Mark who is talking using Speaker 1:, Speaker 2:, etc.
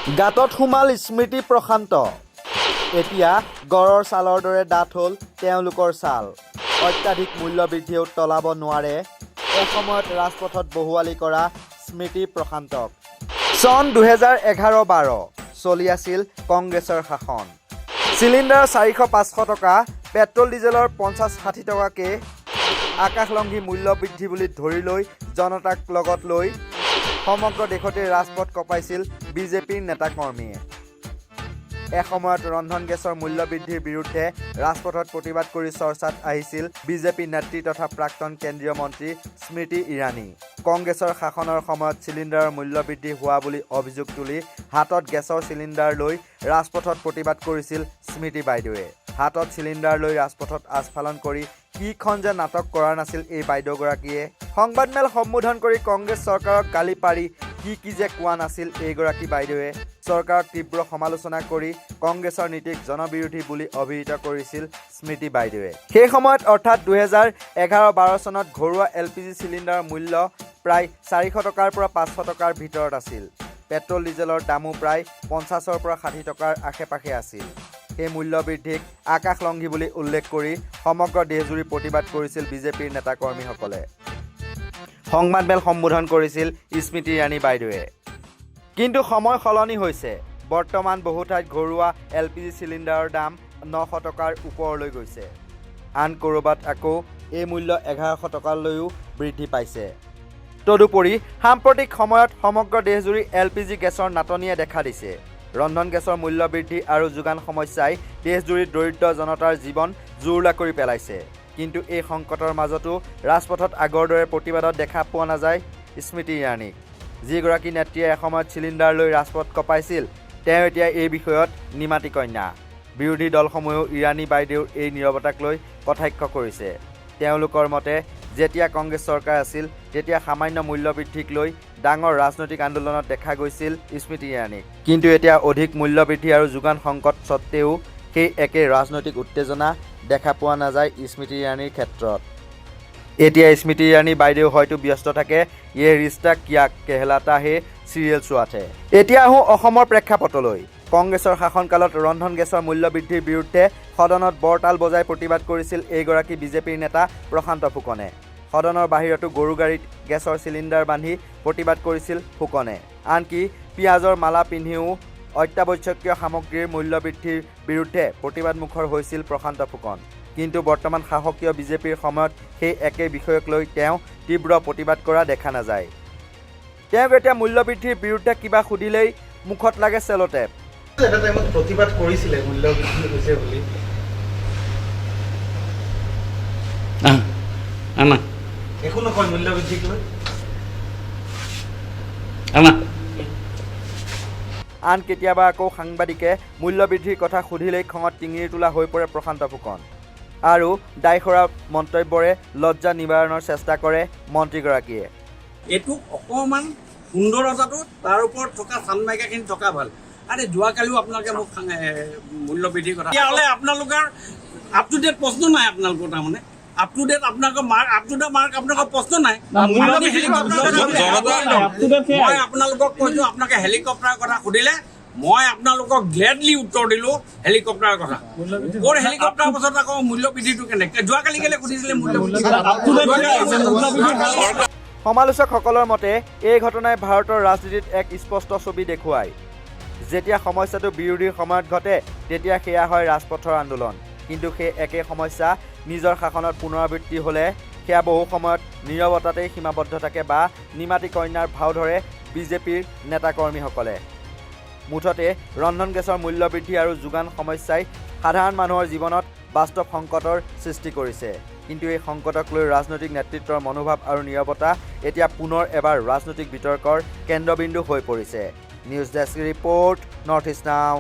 Speaker 1: গাঁতত সোমাল স্মৃতি প্ৰশান্ত এতিয়া গড়ৰ ছালৰ দৰে ডাঠ হ'ল তেওঁলোকৰ ছাল অত্যাধিক মূল্যবৃদ্ধিও তলাব নোৱাৰে এসময়ত ৰাজপথত বহুৱালি কৰা স্মৃতি প্ৰশান্তক চন 2011-12 চলি আছিল কংগ্ৰেছৰ শাসন চিলিণ্ডাৰ 400-500 টকা পেট্ৰল ডিজেলৰ 50-60 টকাকে আকাশলংঘী মূল্যবৃদ্ধি বুলি ধৰি লৈ জনতাক লগত লৈ সমগ্ৰ দেশতে ৰাজপথ কপাইছিল বিজেপিৰ নেতাকৰ্মীয়ে এসময়ত ৰন্ধন গেছৰ মূল্যবৃদ্ধিৰ বিৰুদ্ধে ৰাজপথত প্ৰতিবাদ কৰি চৰ্চাত আহিছিল বিজেপি নেত্ৰী তথা প্ৰাক্তন কেন্দ্ৰীয় মন্ত্ৰী স্মৃতি ইৰাণী কংগ্ৰেছৰ শাসনৰ সময়ত চিলিণ্ডাৰৰ মূল্যবৃদ্ধি হোৱা বুলি অভিযোগ তুলি হাতত গেছৰ চিলিণ্ডাৰ লৈ ৰাজপথত প্ৰতিবাদ কৰিছিল স্মৃতি বাইদেৱে হাতত চিলিণ্ডাৰ লৈ ৰাজপথত আস্ফালন কৰি কিখন যে নাটক কৰা নাছিল এই বাইদেউগৰাকীয়ে সংবাদমেল সম্বোধন কৰি কংগ্ৰেছ চৰকাৰক গালি পাৰি কি যে কোৱা নাছিল এইগৰাকী বাইদেৱে চৰকাৰক তীব্ৰ সমালোচনা কৰি কংগ্ৰেছৰ নীতিক জনবিৰোধী বুলি অভিহিত কৰিছিল স্মৃতি বাইদেৱে সেই সময়ত অৰ্থাৎ 2011-12 চনত ঘৰুৱা LPG চিলিণ্ডাৰৰ মূল্য প্ৰায় 400 টকাৰ পৰা 500 টকাৰ ভিতৰত আছিল পেট্ৰল ডিজেলৰ দামো প্ৰায় 50ৰ পৰা 60 টকাৰ আশে-পাশে আছিল এই মূল্যবৃদ্ধিক আকাশলংঘী বুলি উল্লেখ কৰি সমগ্ৰ দেশজুৰি প্ৰতিবাদ কৰিছিল বিজেপিৰ নেতাকৰ্মীসকলে সংবাদমেল সম্বোধন কৰিছিল স্মৃতি ইৰাণী বাইদেৱে কিন্তু সময় সলনি হৈছে বৰ্তমান বহু ঠাইত ঘৰুৱা LPG চিলিণ্ডাৰৰ দাম 900 টকাৰ ওপৰলৈ গৈছে আন ক'ৰবাত আকৌ এই মূল্য 1100 টকালৈও বৃদ্ধি পাইছে তদুপৰি সাম্প্ৰতিক সময়ত সমগ্ৰ দেশজুৰি LPG গেছৰ নাটনিয়ে দেখা দিছে ৰন্ধন গেছৰ মূল্য বৃদ্ধি আৰু যোগান সমস্যাই দেশজুৰি দৰিদ্ৰ জনতাৰ জীৱন জুৰুলা কৰি পেলাইছে কিন্তু এই সংকটৰ মাজতো ৰাজপথত আগৰ দৰে প্ৰতিবাদত দেখা পোৱা নাযায় স্মৃতি ইৰাণীক যিগৰাকী নেত্ৰীয়ে এসময়ত চিলিণ্ডাৰ লৈ ৰাজপথ কপাইছিল তেওঁ এতিয়া এই বিষয়ত নিমাতী কন্যা বিৰোধী দলসমূহেও ইৰাণী বাইদেউৰ এই নীৰৱতাক লৈ কটাক্ষ কৰিছে তেওঁলোকৰ মতে যেতিয়া কংগ্ৰেছ চৰকাৰ আছিল তেতিয়া সামান্য মূল্যবৃদ্ধিক লৈ ডাঙৰ ৰাজনৈতিক আন্দোলনত দেখা গৈছিল স্মৃতি ইৰাণীক কিন্তু এতিয়া অধিক মূল্যবৃদ্ধি আৰু যোগান সংকট সত্ত্বেও সেই একে ৰাজনৈতিক উত্তেজনা দেখা পোৱা নাযায় স্মৃতি ইৰাণীৰ ক্ষেত্ৰত এতিয়া স্মৃতি ইৰাণী বাইদেউ হয়তো ব্যস্ত থাকে ইয়ে ৰিষ্টা কিয়া কেহলাতা হে চিৰিয়েল চোৱাতে এতিয়া আহোঁ অসমৰ প্ৰেক্ষাপটলৈ কংগ্ৰেছৰ শাসনকালত ৰন্ধন গেছৰ মূল্যবৃদ্ধিৰ বিৰুদ্ধে সদনত বৰতাল বজাই প্ৰতিবাদ কৰিছিল এইগৰাকী বিজেপিৰ নেতা প্ৰশান্ত ফুকনে সদনৰ বাহিৰতো গৰু গাড়ীত গেছৰ চিলিণ্ডাৰ বান্ধি প্ৰতিবাদ কৰিছিল ফুকনে আনকি পিঁয়াজৰ মালা পিন্ধিও অত্যাৱশ্যকীয় সামগ্ৰীৰ মূল্যবৃদ্ধিৰ বিৰুদ্ধে প্ৰতিবাদমুখৰ হৈছিল প্ৰশান্ত ফুকন কিন্তু বৰ্তমান শাসকীয় বিজেপিৰ সময়ত সেই একে বিষয়ক লৈ তেওঁ তীব্ৰ প্ৰতিবাদ কৰা দেখা নাযায় তেওঁক এতিয়া মূল্যবৃদ্ধিৰ বিৰুদ্ধে কিবা সুধিলেই মুখত লাগে চেলটেপ
Speaker 2: এটা টাইমত প্ৰতিবাদ কৰিছিলে মূল্যবৃদ্ধি হৈছে বুলি একো নকয় মূল্যবৃদ্ধিক লৈ
Speaker 1: আন কেতিয়াবা আকৌ সাংবাদিকে মূল্যবৃদ্ধিৰ কথা সুধিলেই খঙত টিঙিৰি তোলা হৈ পৰে প্ৰশান্ত ফুকন আৰু দায়খৰা মন্তব্যৰে লজ্জা নিবাৰণৰ চেষ্টা কৰে মন্ত্ৰীগৰাকীয়ে
Speaker 3: এইটো অকণমান সুন্দৰতাটো তাৰ ওপৰত থকা চানমাইকাখিনি থকা ভাল আৰে যোৱাকালিও আপোনালোকে মোক মূল্যবৃদ্ধিৰ কথা তেতিয়াহ'লে আপোনালোকৰ আপ টু ডেট প্ৰশ্ন নাই আপোনালোকৰ তাৰমানে আপ টু ডেট আপোনালোকৰ মাৰ্ক আপোনালোকৰ প্ৰশ্ন নাই মই আপোনালোকক কৈছোঁ আপোনালোকে হেলিকপ্টাৰৰ কথা সুধিলে মই আপোনালোকক গ্লেডলি উত্তৰ দিলোঁ হেলিকপ্টাৰৰ কথা মোৰ হেলিকপ্টাৰৰ পাছত আকৌ মূল্যবৃদ্ধিটো কেনেকৈ যোৱাকালি কেলৈ সুধিছিলে মূল্যবৃদ্ধি
Speaker 1: সমালোচকসকলৰ মতে এই ঘটনাই ভাৰতৰ ৰাজনীতিত এক স্পষ্ট ছবি দেখুৱায় যেতিয়া সমস্যাটো বিৰোধীৰ সময়ত ঘটে তেতিয়া সেয়া হয় ৰাজপথৰ আন্দোলন কিন্তু সেই একে সমস্যা নিজৰ শাসনত পুনৰাবৃত্তি হ'লে সেয়া বহু সময়ত নীৰৱতাতেই সীমাবদ্ধ থাকে বা নিমাতী কন্যাৰ ভাও ধৰে বিজেপিৰ নেতাকৰ্মীসকলে মুঠতে ৰন্ধন গেছৰ মূল্যবৃদ্ধি আৰু যোগান সমস্যাই সাধাৰণ মানুহৰ জীৱনত বাস্তৱ সংকটৰ সৃষ্টি কৰিছে কিন্তু এই সংকটক লৈ ৰাজনৈতিক নেতৃত্বৰ মনোভাৱ আৰু নীৰৱতা এতিয়া পুনৰ এবাৰ ৰাজনৈতিক বিতৰ্কৰ কেন্দ্ৰবিন্দু হৈ পৰিছে news desk report north east নাও